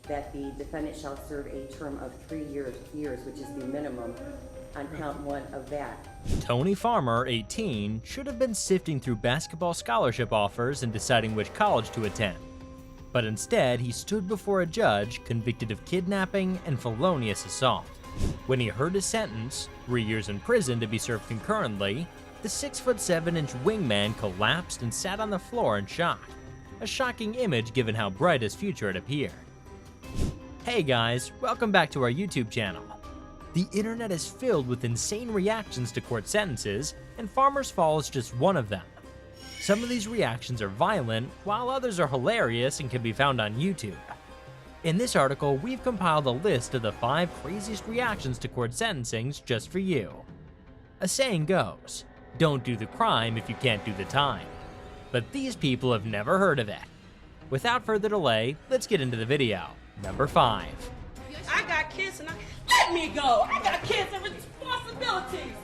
that the defendant shall serve a term of 3 years, which is the minimum on count 1 of that. Tony Farmer, 18, should have been sifting through basketball scholarship offers and deciding which college to attend. But instead, he stood before a judge convicted of kidnapping and felonious assault. When he heard his sentence, 3 years in prison to be served concurrently, the 6'7" wingman collapsed and sat on the floor in shock. A shocking image given how bright his future had appeared. Hey guys, welcome back to our YouTube channel. The internet is filled with insane reactions to court sentences, and Farmer's Fall is just one of them. Some of these reactions are violent, while others are hilarious and can be found on YouTube. In this article, we've compiled a list of the 5 craziest reactions to court sentencings just for you. A saying goes, don't do the crime if you can't do the time. But these people have never heard of it. Without further delay, let's get into the video. Number 5. I got kids and let me go. I got kids and responsibilities.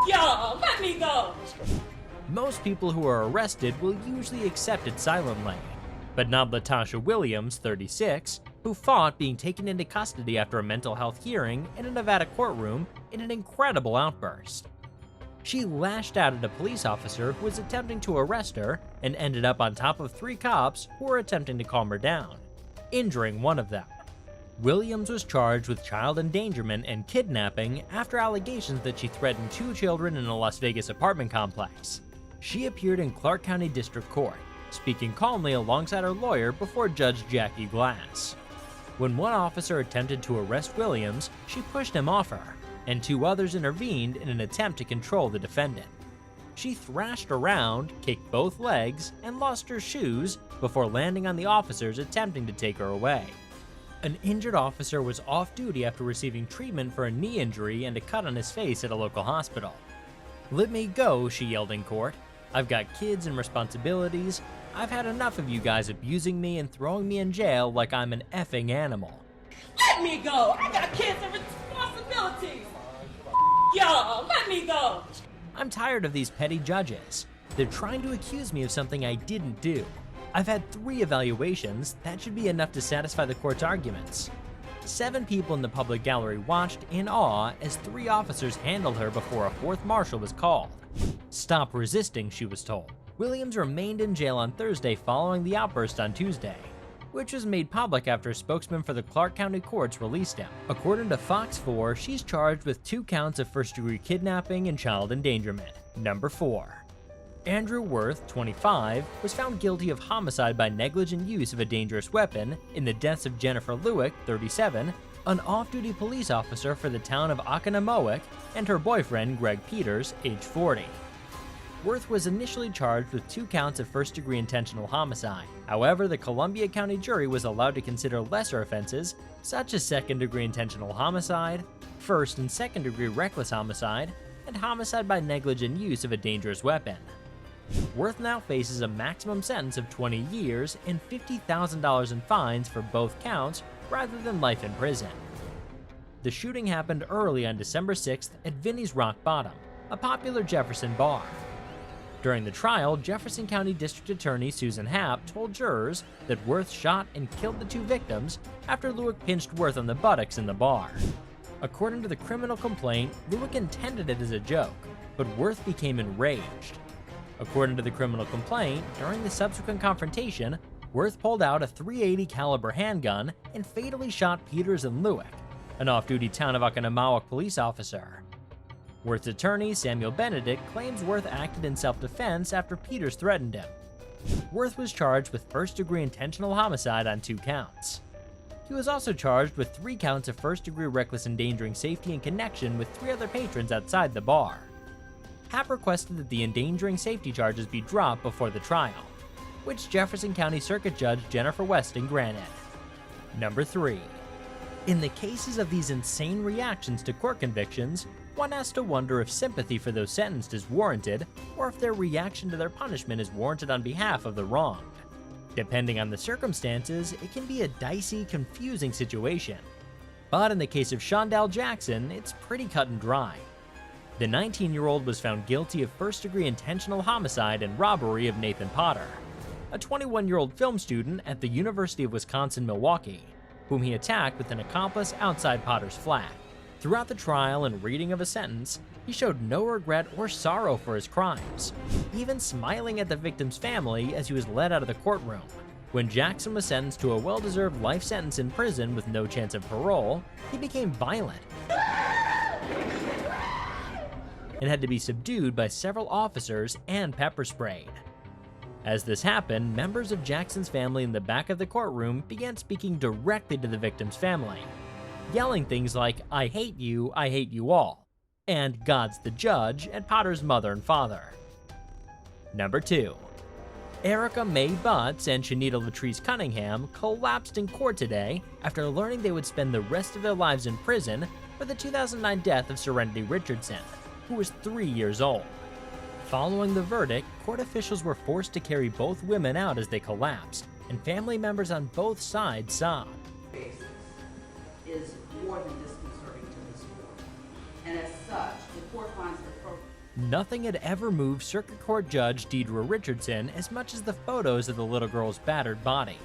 Y'all, let me go. Most people who are arrested will usually accept it silently, but not Latasha Williams, 36, who fought being taken into custody after a mental health hearing in a Nevada courtroom in an incredible outburst. She lashed out at a police officer who was attempting to arrest her and ended up on top of 3 cops who were attempting to calm her down, injuring one of them. Williams was charged with child endangerment and kidnapping after allegations that she threatened 2 children in a Las Vegas apartment complex. She appeared in Clark County District Court, speaking calmly alongside her lawyer before Judge Jackie Glass. When one officer attempted to arrest Williams, she pushed him off her, and 2 others intervened in an attempt to control the defendant. She thrashed around, kicked both legs, and lost her shoes before landing on the officers attempting to take her away. An injured officer was off duty after receiving treatment for a knee injury and a cut on his face at a local hospital. "Let me go," she yelled in court. "I've got kids and responsibilities. I've had enough of you guys abusing me and throwing me in jail like I'm an effing animal." Let me go. I got kids and responsibilities. Y'all, let me go. "I'm tired of these petty judges. They're trying to accuse me of something I didn't do. I've had 3 evaluations. That should be enough to satisfy the court's arguments." 7 people in the public gallery watched in awe as 3 officers handled her before a 4th marshal was called. "Stop resisting," she was told. Williams remained in jail on Thursday following the outburst on Tuesday, which was made public after a spokesman for the Clark County courts released him. According to Fox 4, she's charged with 2 counts of first-degree kidnapping and child endangerment. Number 4. Andrew Worth, 25, was found guilty of homicide by negligent use of a dangerous weapon in the deaths of Jennifer Lewick, 37, an off-duty police officer for the town of Oconomowoc, and her boyfriend, Greg Peters, age 40. Worth was initially charged with 2 counts of first-degree intentional homicide. However, the Columbia County jury was allowed to consider lesser offenses, such as second-degree intentional homicide, first- and second-degree reckless homicide, and homicide by negligent use of a dangerous weapon. Worth now faces a maximum sentence of 20 years and $50,000 in fines for both counts rather than life in prison. The shooting happened early on December 6th at Vinnie's Rock Bottom, a popular Jefferson bar. During the trial, Jefferson County District Attorney Susan Happ told jurors that Worth shot and killed the 2 victims after Lewick pinched Worth on the buttocks in the bar. According to the criminal complaint, Lewick intended it as a joke, but Worth became enraged. According to the criminal complaint, during the subsequent confrontation, Worth pulled out a .380 caliber handgun and fatally shot Peters and Lewick, an off-duty town of Oconomowoc police officer. Worth's attorney, Samuel Benedict, claims Worth acted in self-defense after Peters threatened him. Worth was charged with first-degree intentional homicide on 2 counts. He was also charged with 3 counts of first-degree reckless endangering safety in connection with 3 other patrons outside the bar. Happ requested that the endangering safety charges be dropped before the trial, which Jefferson County Circuit Judge Jennifer Weston granted. Number 3. In the cases of these insane reactions to court convictions, one has to wonder if sympathy for those sentenced is warranted, or if their reaction to their punishment is warranted on behalf of the wronged. Depending on the circumstances, it can be a dicey, confusing situation. But in the case of Shondell Jackson, it's pretty cut and dry. The 19-year-old was found guilty of first-degree intentional homicide and robbery of Nathan Potter, a 21-year-old film student at the University of Wisconsin-Milwaukee. whom he attacked with an accomplice outside Potter's flat. Throughout the trial and reading of a sentence, he showed no regret or sorrow for his crimes, even smiling at the victim's family as he was led out of the courtroom. When Jackson was sentenced to a well-deserved life sentence in prison with no chance of parole, he became violent and had to be subdued by several officers and pepper sprayed. As this happened, members of Jackson's family in the back of the courtroom began speaking directly to the victim's family, yelling things like, I hate you all," and "God's the judge" at Potter's mother and father. Number 2. Erica Mae Butts and Shanita Latrice Cunningham collapsed in court today after learning they would spend the rest of their lives in prison for the 2009 death of Serenity Richardson, who was 3 years old. Following the verdict, court officials were forced to carry both women out as they collapsed, and family members on both sides sobbed. Is more than disconcerting to this court, and as such, the court finds it appropriate. Nothing had ever moved Circuit Court Judge Deidre Richardson as much as the photos of the little girl's battered body.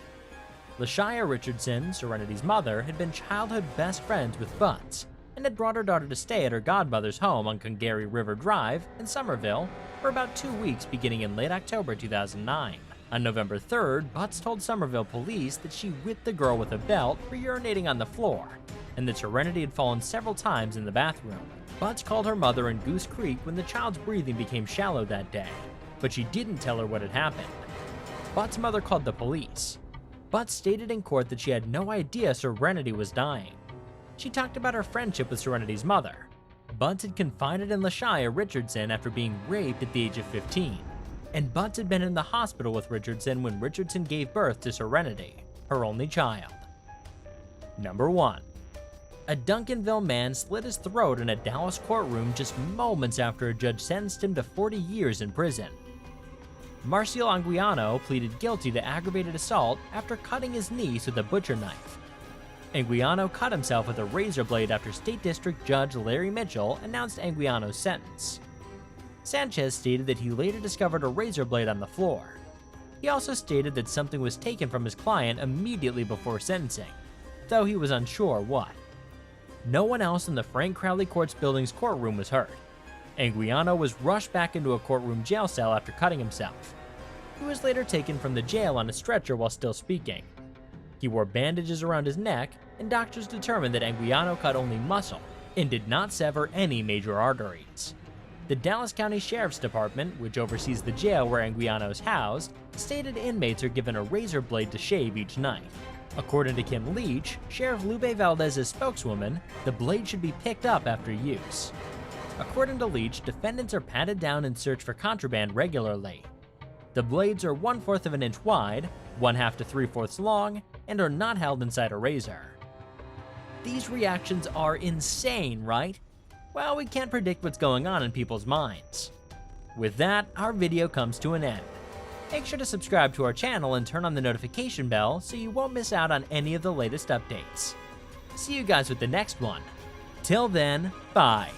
LaShia Richardson, Serenity's mother, had been childhood best friends with Butts, and had brought her daughter to stay at her godmother's home on Congary River Drive in Somerville for about 2 weeks beginning in late October 2009. On November 3rd, Butts told Somerville police that she whipped the girl with a belt for urinating on the floor, and that Serenity had fallen several times in the bathroom. Butts called her mother in Goose Creek when the child's breathing became shallow that day, but she didn't tell her what had happened. Butts' mother called the police. Butts stated in court that she had no idea Serenity was dying. She talked about her friendship with Serenity's mother. Butts had confided in LaShia Richardson after being raped at the age of 15. And Butts had been in the hospital with Richardson when Richardson gave birth to Serenity, her only child. Number 1. A Duncanville man slit his throat in a Dallas courtroom just moments after a judge sentenced him to 40 years in prison. Marcial Anguiano pleaded guilty to aggravated assault after cutting his niece with a butcher knife. Anguiano cut himself with a razor blade after State District Judge Larry Mitchell announced Anguiano's sentence. Sanchez stated that he later discovered a razor blade on the floor. He also stated that something was taken from his client immediately before sentencing, though he was unsure what. No one else in the Frank Crowley Courts building's courtroom was hurt. Anguiano was rushed back into a courtroom jail cell after cutting himself. He was later taken from the jail on a stretcher while still speaking. He wore bandages around his neck, and doctors determined that Anguiano cut only muscle and did not sever any major arteries. The Dallas County Sheriff's Department, which oversees the jail where Anguiano is housed, stated inmates are given a razor blade to shave each night. According to Kim Leach, Sheriff Lube Valdez's spokeswoman, the blade should be picked up after use. According to Leach, defendants are patted down and searched for contraband regularly. The blades are 1/4 of an inch wide, 1/2 to 3/4 long, and are not held inside a razor. These reactions are insane, right? Well, we can't predict what's going on in people's minds. With that, our video comes to an end. Make sure to subscribe to our channel and turn on the notification bell so you won't miss out on any of the latest updates. See you guys with the next one. Till then, bye.